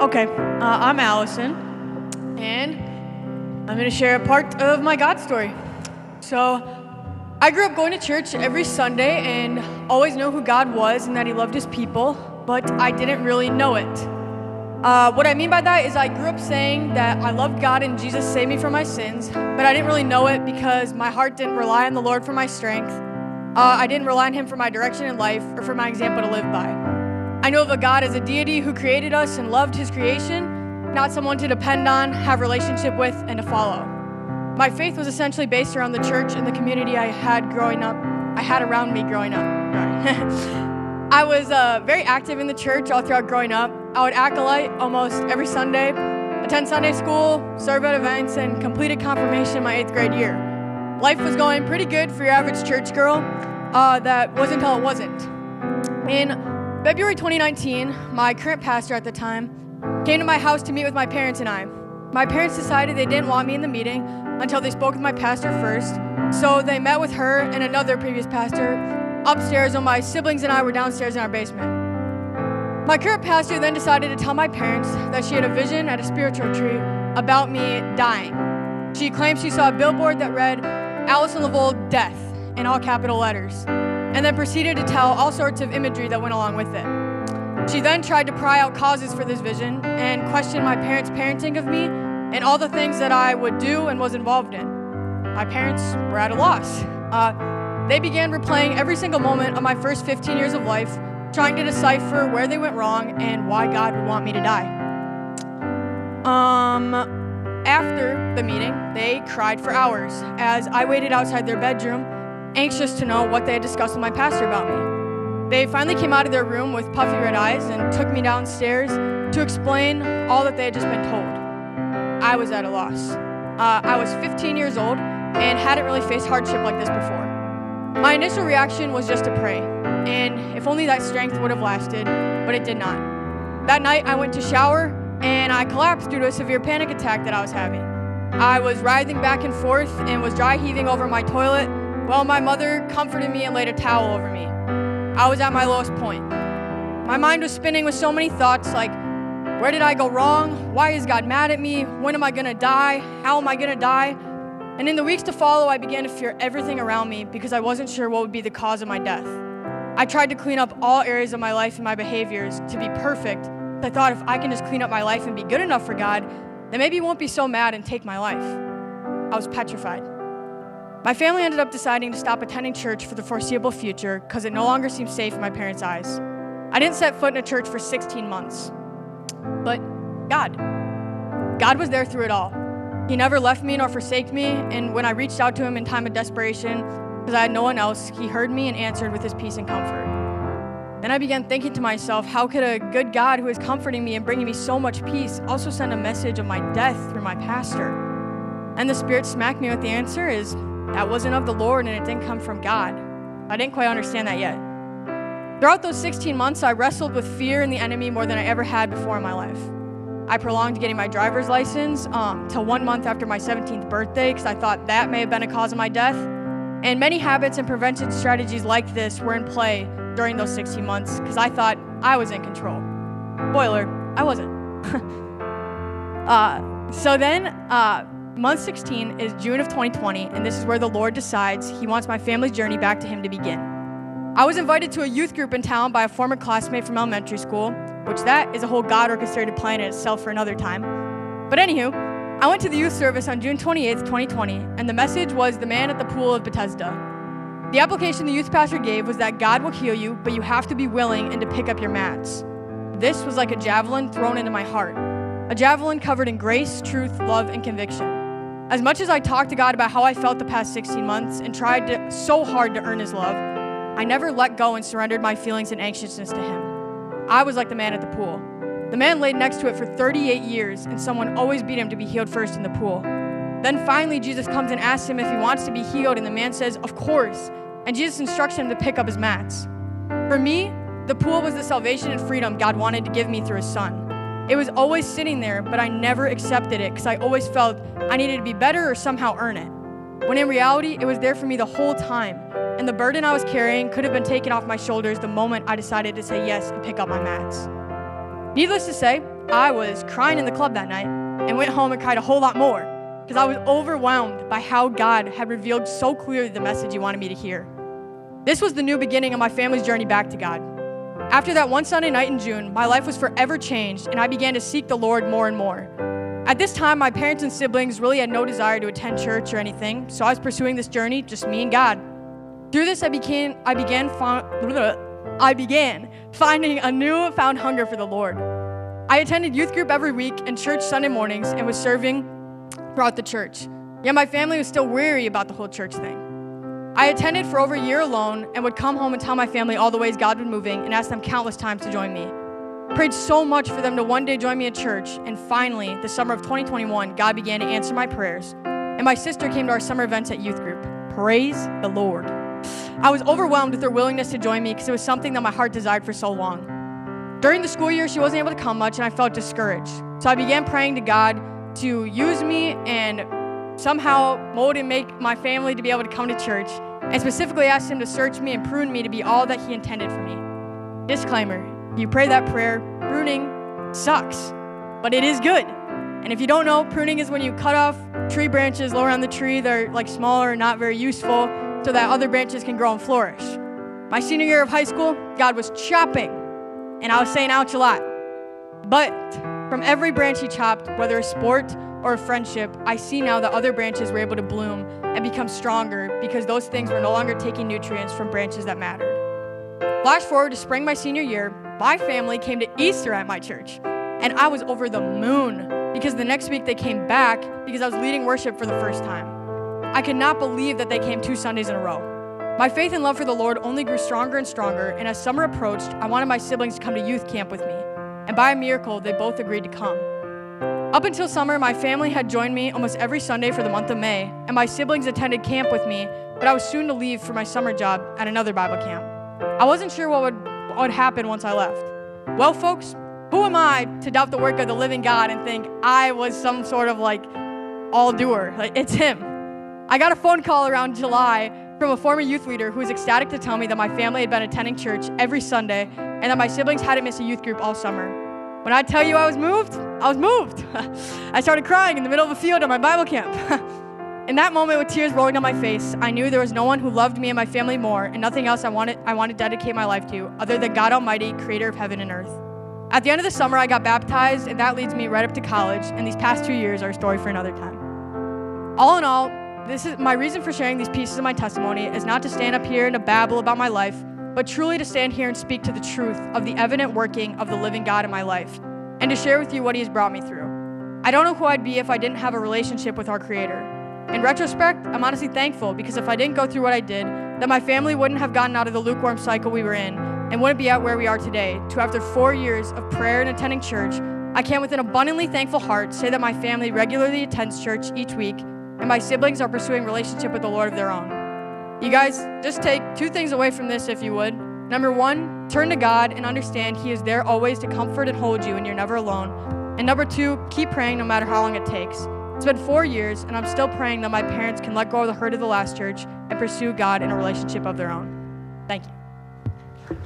Okay, I'm Allison, and I'm going to share a part of my God story. So, I grew up going to church every Sunday and always knew who God was and that He loved His people, but I didn't really know it. What I mean by that is I grew up saying that I loved God and Jesus saved me from my sins, but I didn't really know it because my heart didn't rely on the Lord for my strength. I didn't rely on Him for my direction in life or for my example to live by. I know of a God as a deity who created us and loved His creation, not someone to depend on, have relationship with, and to follow. My faith was essentially based around the church and the community I had around me growing up. I was very active in the church all throughout growing up. I would acolyte almost every Sunday, attend Sunday school, serve at events, and completed confirmation in my 8th grade year. Life was going pretty good for your average church girl. That was until it wasn't. In February 2019, my current pastor at the time came to my house to meet with my parents and I. My parents decided they didn't want me in the meeting until they spoke with my pastor first, so they met with her and another previous pastor upstairs while my siblings and I were downstairs in our basement. My current pastor then decided to tell my parents that she had a vision at a spiritual retreat about me dying. She claimed she saw a billboard that read, "Allison Lavold, death," in all capital letters, and then proceeded to tell all sorts of imagery that went along with it. She then tried to pry out causes for this vision and questioned my parents' parenting of me and all the things that I would do and was involved in. My parents were at a loss. They began replaying every single moment of my first 15 years of life, trying to decipher where they went wrong and why God would want me to die. After the meeting, they cried for hours as I waited outside their bedroom, anxious to know what they had discussed with my pastor about me. They finally came out of their room with puffy red eyes and took me downstairs to explain all that they had just been told. I was at a loss. I was 15 years old and hadn't really faced hardship like this before. My initial reaction was just to pray, and if only that strength would have lasted, but it did not. That night, I went to shower, and I collapsed due to a severe panic attack that I was having. I was writhing back and forth and was dry heaving over my toilet while my mother comforted me and laid a towel over me. I was at my lowest point. My mind was spinning with so many thoughts like, where did I go wrong? Why is God mad at me? When am I gonna die? How am I gonna die? And in the weeks to follow, I began to fear everything around me because I wasn't sure what would be the cause of my death. I tried to clean up all areas of my life and my behaviors to be perfect. I thought if I can just clean up my life and be good enough for God, then maybe He won't be so mad and take my life. I was petrified. My family ended up deciding to stop attending church for the foreseeable future because it no longer seemed safe in my parents' eyes. I didn't set foot in a church for 16 months. But God was there through it all. He never left me nor forsake me, and when I reached out to Him in time of desperation, because I had no one else, He heard me and answered with His peace and comfort. Then I began thinking to myself, how could a good God who is comforting me and bringing me so much peace also send a message of my death through my pastor? And the Spirit smacked me with the answer is, that wasn't of the Lord and it didn't come from God. I didn't quite understand that yet. Throughout those 16 months, I wrestled with fear and the enemy more than I ever had before in my life. I prolonged getting my driver's license till 1 month after my 17th birthday because I thought that may have been a cause of my death. And many habits and prevention strategies like this were in play during those 16 months because I thought I was in control. Spoiler, I wasn't. So then, month 16 is June of 2020, and this is where the Lord decides He wants my family's journey back to Him to begin. I was invited to a youth group in town by a former classmate from elementary school, which that is a whole God-orchestrated plan in itself for another time. But anywho, I went to the youth service on June 28th, 2020, and the message was the man at the pool of Bethesda. The application the youth pastor gave was that God will heal you, but you have to be willing and to pick up your mats. This was like a javelin thrown into my heart, a javelin covered in grace, truth, love, and conviction. As much as I talked to God about how I felt the past 16 months and tried so hard to earn His love, I never let go and surrendered my feelings and anxiousness to Him. I was like the man at the pool. The man laid next to it for 38 years, and someone always beat him to be healed first in the pool. Then finally, Jesus comes and asks him if he wants to be healed, and the man says, of course, and Jesus instructs him to pick up his mats. For me, the pool was the salvation and freedom God wanted to give me through His Son. It was always sitting there, but I never accepted it because I always felt I needed to be better or somehow earn it. When in reality, it was there for me the whole time, and the burden I was carrying could have been taken off my shoulders the moment I decided to say yes and pick up my mats. Needless to say, I was crying in the club that night and went home and cried a whole lot more because I was overwhelmed by how God had revealed so clearly the message he wanted me to hear. This was the new beginning of my family's journey back to God. After that one Sunday night in June, my life was forever changed, and I began to seek the Lord more and more. At this time, my parents and siblings really had no desire to attend church or anything, so I was pursuing this journey, just me and God. Through this, I began finding a newfound hunger for the Lord. I attended youth group every week and church Sunday mornings and was serving throughout the church. Yet my family was still weary about the whole church thing. I attended for over a year alone and would come home and tell my family all the ways God was moving and ask them countless times to join me. Prayed so much for them to one day join me at church, and finally, the summer of 2021, God began to answer my prayers, and my sister came to our summer events at youth group. Praise the Lord. I was overwhelmed with her willingness to join me because it was something that my heart desired for so long. During the school year, she wasn't able to come much, and I felt discouraged. So I began praying to God to use me and somehow mold and make my family to be able to come to church, and specifically asked him to search me and prune me to be all that he intended for me. Disclaimer, if you pray that prayer, pruning sucks, but it is good. And if you don't know, pruning is when you cut off tree branches lower on the tree that are like smaller and not very useful so that other branches can grow and flourish. My senior year of high school, God was chopping, and I was saying ouch a lot. But from every branch he chopped, whether a sport or a friendship, I see now that other branches were able to bloom and become stronger because those things were no longer taking nutrients from branches that mattered. Flash forward to spring my senior year, my family came to Easter at my church, and I was over the moon because the next week they came back because I was leading worship for the first time. I could not believe that they came 2 Sundays in a row. My faith and love for the Lord only grew stronger and stronger, and as summer approached, I wanted my siblings to come to youth camp with me, and by a miracle, they both agreed to come. Up until summer, my family had joined me almost every Sunday for the month of May, and my siblings attended camp with me, but I was soon to leave for my summer job at another Bible camp. I wasn't sure what would happen once I left. Well, folks, who am I to doubt the work of the living God and think I was some sort of all-doer? It's him. I got a phone call around July from a former youth leader who was ecstatic to tell me that my family had been attending church every Sunday and that my siblings hadn't missed a youth group all summer. When I tell you I was moved, I was moved. I started crying in the middle of a field at my Bible camp. In that moment, with tears rolling down my face, I knew there was no one who loved me and my family more, and nothing else I wanted to dedicate my life to other than God Almighty, creator of heaven and earth. At the end of the summer, I got baptized, and that leads me right up to college, and these past 2 years are a story for another time. All in all, this is my reason for sharing these pieces of my testimony is not to stand up here and to babble about my life, but truly to stand here and speak to the truth of the evident working of the living God in my life, and to share with you what he has brought me through. I don't know who I'd be if I didn't have a relationship with our Creator. In retrospect, I'm honestly thankful because if I didn't go through what I did, then my family wouldn't have gotten out of the lukewarm cycle we were in and wouldn't be at where we are today. To after 4 years of prayer and attending church, I can with an abundantly thankful heart say that my family regularly attends church each week and my siblings are pursuing relationship with the Lord of their own. You guys, just take 2 things away from this if you would. Number 1, turn to God and understand he is there always to comfort and hold you and you're never alone. And number 2, keep praying no matter how long it takes. It's been 4 years, and I'm still praying that my parents can let go of the hurt of the last church and pursue God in a relationship of their own. Thank you.